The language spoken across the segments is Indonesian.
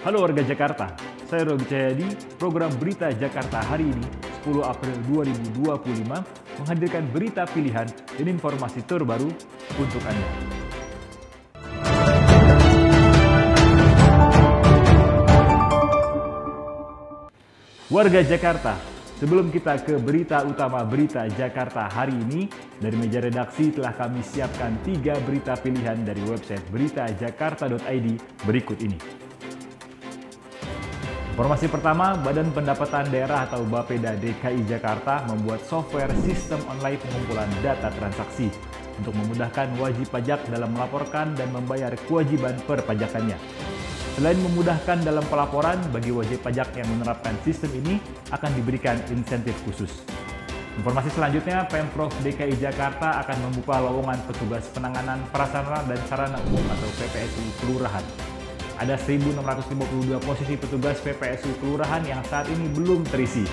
Halo warga Jakarta, saya Robi Cahyadi. Program Berita Jakarta hari ini, 10 April 2025, menghadirkan berita pilihan dan informasi terbaru untuk Anda. Warga Jakarta, sebelum kita ke berita utama Berita Jakarta hari ini, dari meja redaksi telah kami siapkan 3 berita pilihan dari website beritajakarta.id berikut ini. Informasi pertama, Badan Pendapatan Daerah atau Bapeda DKI Jakarta membuat software sistem online pengumpulan data transaksi untuk memudahkan wajib pajak dalam melaporkan dan membayar kewajiban perpajakannya. Selain memudahkan dalam pelaporan, bagi wajib pajak yang menerapkan sistem ini akan diberikan insentif khusus. Informasi selanjutnya, Pemprov DKI Jakarta akan membuka lowongan petugas penanganan prasarana dan sarana umum atau PPSU Kelurahan. Ada 1.652 posisi petugas PPSU Kelurahan yang saat ini belum terisi.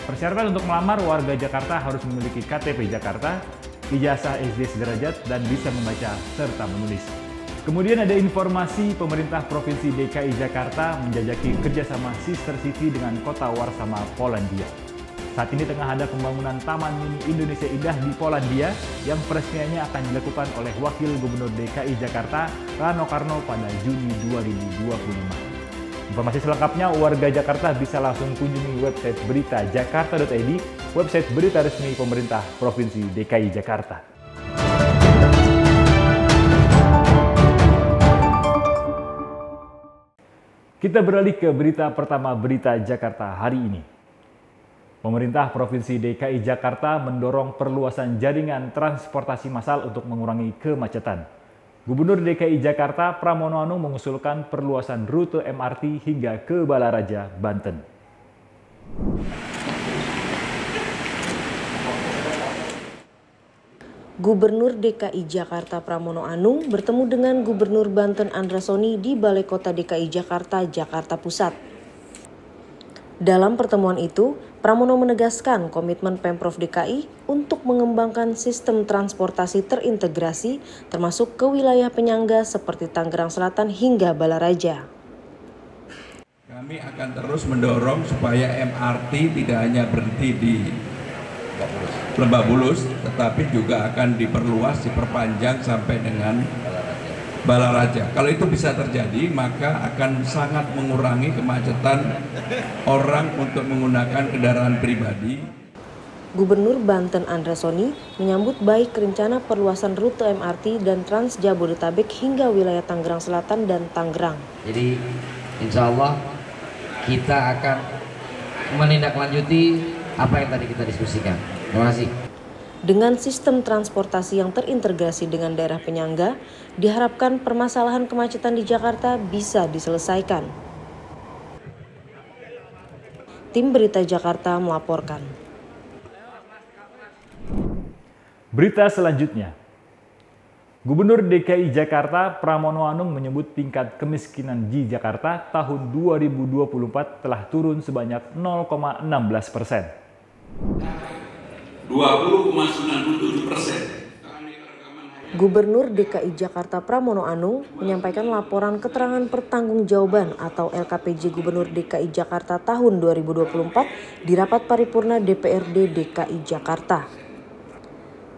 Persyaratan untuk melamar warga Jakarta harus memiliki KTP Jakarta, ijazah SD sederajat, dan bisa membaca serta menulis. Kemudian ada informasi pemerintah Provinsi DKI Jakarta menjajaki kerjasama Sister City dengan Kota Warszawa, Polandia. Saat ini tengah ada pembangunan Taman Mini Indonesia Indah di Polandia yang peresmiannya akan dilakukan oleh Wakil Gubernur DKI Jakarta Rano Karno pada Juni 2025. Informasi selengkapnya warga Jakarta bisa langsung kunjungi website beritajakarta.id, website berita resmi pemerintah Provinsi DKI Jakarta. Kita beralih ke berita pertama Berita Jakarta hari ini. Pemerintah Provinsi DKI Jakarta mendorong perluasan jaringan transportasi massal untuk mengurangi kemacetan. Gubernur DKI Jakarta Pramono Anung mengusulkan perluasan rute MRT hingga ke Balaraja, Banten. Gubernur DKI Jakarta Pramono Anung bertemu dengan Gubernur Banten Andra Soni di Balai Kota DKI Jakarta, Jakarta Pusat. Dalam pertemuan itu, Pramono menegaskan komitmen Pemprov DKI untuk mengembangkan sistem transportasi terintegrasi termasuk ke wilayah penyangga seperti Tangerang Selatan hingga Balaraja. Kami akan terus mendorong supaya MRT tidak hanya berhenti di Lebak Bulus, tetapi juga akan diperluas, diperpanjang sampai dengan Balaraja. Kalau itu bisa terjadi, maka akan sangat mengurangi kemacetan orang untuk menggunakan kendaraan pribadi. Gubernur Banten Andra Soni menyambut baik rencana perluasan rute MRT dan Trans Jabodetabek hingga wilayah Tangerang Selatan dan Tangerang. Jadi insya Allah kita akan menindaklanjuti apa yang tadi kita diskusikan. Terima kasih. Dengan sistem transportasi yang terintegrasi dengan daerah penyangga, diharapkan permasalahan kemacetan di Jakarta bisa diselesaikan. Tim Berita Jakarta melaporkan. Berita selanjutnya. Gubernur DKI Jakarta Pramono Anung menyebut tingkat kemiskinan di Jakarta tahun 2024 telah turun sebanyak 0,16%. 20,97%. Gubernur DKI Jakarta Pramono Anung menyampaikan laporan keterangan pertanggungjawaban atau LKPJ Gubernur DKI Jakarta tahun 2024 di rapat paripurna DPRD DKI Jakarta.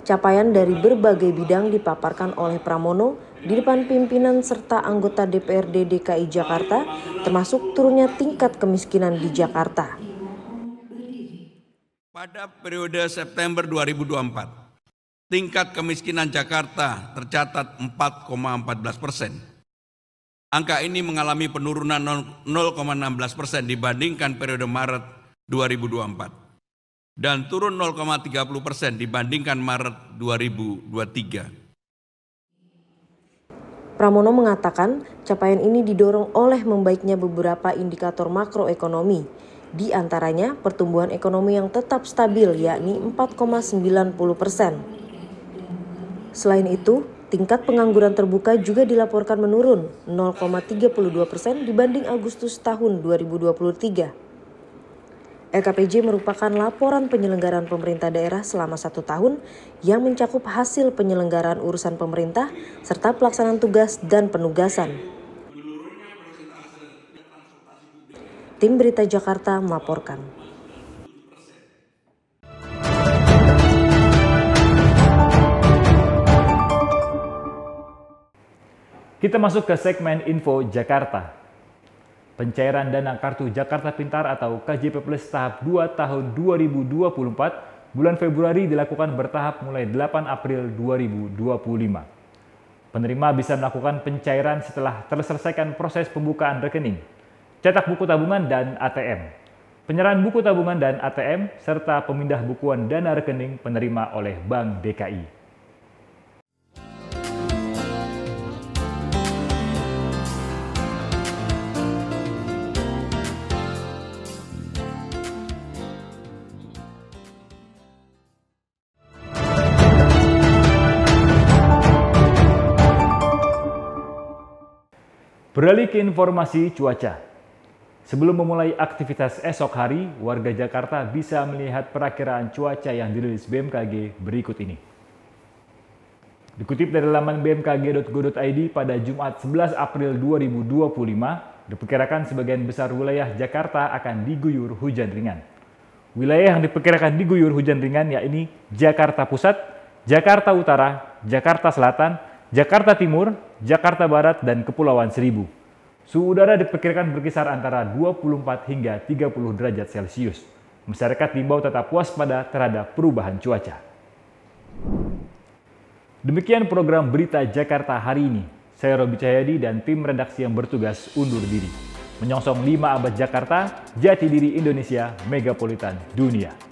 Capaian dari berbagai bidang dipaparkan oleh Pramono di depan pimpinan serta anggota DPRD DKI Jakarta, termasuk turunnya tingkat kemiskinan di Jakarta. Pada periode September 2024, tingkat kemiskinan Jakarta tercatat 4,14%. Angka ini mengalami penurunan 0,16% dibandingkan periode Maret 2024 dan turun 0,30% dibandingkan Maret 2023. Pramono mengatakan capaian ini didorong oleh membaiknya beberapa indikator makroekonomi. Di antaranya pertumbuhan ekonomi yang tetap stabil yakni 4,90%. Selain itu, tingkat pengangguran terbuka juga dilaporkan menurun 0,32% dibanding Agustus tahun 2023. LKPJ merupakan laporan penyelenggaraan pemerintah daerah selama 1 tahun yang mencakup hasil penyelenggaraan urusan pemerintah serta pelaksanaan tugas dan penugasan. Tim Berita Jakarta melaporkan. Kita masuk ke segmen Info Jakarta. Pencairan dana Kartu Jakarta Pintar atau KJP Plus tahap 2 tahun 2024 bulan Februari dilakukan bertahap mulai 8 April 2025. Penerima bisa melakukan pencairan setelah terselesaikan proses pembukaan rekening, cetak buku tabungan dan ATM, penyerahan buku tabungan dan ATM, serta pemindah bukuan dana rekening penerima oleh Bank DKI. Beralih ke informasi cuaca. Sebelum memulai aktivitas esok hari, warga Jakarta bisa melihat perakiraan cuaca yang dirilis BMKG berikut ini. Dikutip dari laman bmkg.go.id pada Jumat 11 April 2025, diperkirakan sebagian besar wilayah Jakarta akan diguyur hujan ringan. Wilayah yang diperkirakan diguyur hujan ringan yakni Jakarta Pusat, Jakarta Utara, Jakarta Selatan, Jakarta Timur, Jakarta Barat, dan Kepulauan Seribu. Suhu udara diperkirakan berkisar antara 24 hingga 30 derajat Celcius. Masyarakat diimbau tetap waspada terhadap perubahan cuaca. Demikian program Berita Jakarta hari ini. Saya Robi Cahyadi dan tim redaksi yang bertugas undur diri. Menyongsong 5 abad Jakarta, jati diri Indonesia, megapolitan dunia.